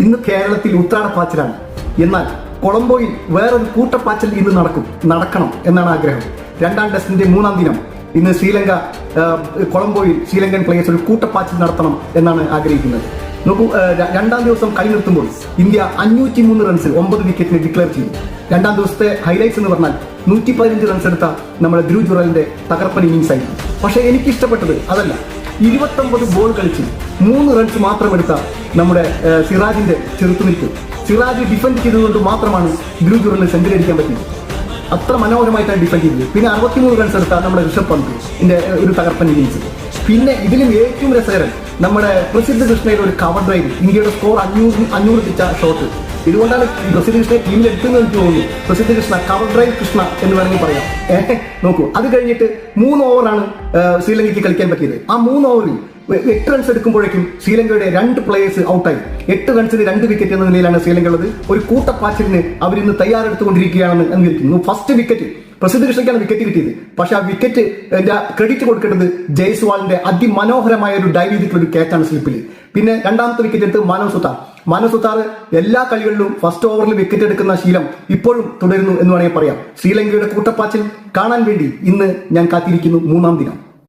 ഇന്ന് കേരളത്തിൽ ഉത്രാടപ്പാച്ചിലാണ്. എന്നാൽ കൊളംബോയിൽ വേറൊരു കൂട്ടപ്പാച്ചിൽ ഇന്ന് നടക്കണം എന്നാണ് ആഗ്രഹം. രണ്ടാം ടെസ്റ്റിന്റെ 3-ാം ദിനം ഇന്ന് ശ്രീലങ്ക കൊളംബോയിൽ ശ്രീലങ്കൻ പ്ലേയേഴ്സ് ഒരു കൂട്ടപ്പാച്ചിൽ നടത്തണം എന്നാണ് ആഗ്രഹിക്കുന്നത്. നോക്കൂ, രണ്ടാം ദിവസം കളി നിർത്തുമ്പോൾ ഇന്ത്യ 503 റൺസ് 9 വിക്കറ്റിന് ഡിക്ലെയർ ചെയ്തു. രണ്ടാം ദിവസത്തെ ഹൈലൈറ്റ്സ് എന്ന് പറഞ്ഞാൽ 115 റൺസ് എടുത്ത നമ്മുടെ ധ്രുവ് ജുറലിന്റെ തകർപ്പൻ ഇന്നിംഗ്സ് ആയിരുന്നു. പക്ഷേ എനിക്കിഷ്ടപ്പെട്ടത് അതല്ല, 29 ബോൾ കളിച്ച് 3 റൺസ് മാത്രം എടുത്ത നമ്മുടെ സിറാജിന്റെ ചെറുത്തുനിൽപ്പ്. സിറാജ് ഡിഫെൻഡ് ചെയ്തുകൊണ്ട് മാത്രമാണ് ധ്രുവ് ജുറലിന് സെഞ്ചുറി അടിക്കാൻ പറ്റിയത്. അത്ര മനോഹരമായിട്ടാണ് ഡിഫെൻഡ് ചെയ്തത്. പിന്നെ 63 റൺസ് എടുത്ത നമ്മുടെ ഋഷഭ് പന്തിന്റെ ഒരു തകർപ്പൻ ഇന്നിംഗ്സ്. പിന്നെ ഇതിലും ഏറ്റവും രസകരം നമ്മുടെ പ്രസിദ്ധ കൃഷ്ണയുടെ ഒരു കവർ ഡ്രൈവ്, ഇന്ത്യയുടെ സ്കോർ 500 തിച്ച ഷോട്ട്. ഇതുകൊണ്ടാണ് പ്രസിദ്ധ കൃഷ്ണയെ ടീമിൽ എടുത്തെന്ന് എനിക്ക് തോന്നുന്നു. പ്രസിദ്ധ കൃഷ്ണ, കവർ ഡ്രൈവ് കൃഷ്ണ എന്ന് വേണമെങ്കിൽ പറയാം. നോക്കൂ, അത് കഴിഞ്ഞിട്ട് 3 ഓവറാണ് ശ്രീലങ്കയ്ക്ക് കളിക്കാൻ പറ്റിയത്. ആ 3 ഓവറിൽ 8 റൺസ് എടുക്കുമ്പോഴേക്കും ശ്രീലങ്കയുടെ 2 പ്ലേയേഴ്സ് ഔട്ടായി. 8 റൺസിന് 2 വിക്കറ്റ് എന്ന നിലയിലാണ് ശ്രീലങ്ക ഉള്ളത്. ഒരു കൂട്ടപ്പാച്ചിലിന് അവരിന്ന് തയ്യാറെടുത്തുകൊണ്ടിരിക്കുകയാണെന്ന് അംഗീകരിക്കുന്നു. ഫസ്റ്റ് വിക്കറ്റ് പ്രസിദ്ധ കൃഷ്ണയ്ക്കാണ് വിക്കറ്റ് കിട്ടിയത്. പക്ഷെ ആ വിക്കറ്റ് ക്രെഡിറ്റ് കൊടുക്കേണ്ടത് ജയ്സ്വാളിന്റെ അതിമനോഹരമായ ഒരു ഡൈവ് ചെയ്തിട്ടുള്ള ഒരു ക്യാച്ചാണ് സ്ലിപ്പിൽ. പിന്നെ രണ്ടാമത്തെ വിക്കറ്റ് എടുത്ത് മാനവ് സുതാർ എല്ലാ കളികളിലും ഫസ്റ്റ് ഓവറിൽ വിക്കറ്റ് എടുക്കുന്ന ശീലം ഇപ്പോഴും തുടരുന്നു എന്ന് വേണമെങ്കിൽ പറയാം. ശ്രീലങ്കയുടെ കൂട്ടപ്പാച്ചിൽ കാണാൻ വേണ്ടി ഇന്ന് ഞാൻ കാത്തിരിക്കുന്നു 3-ാം ദിനം.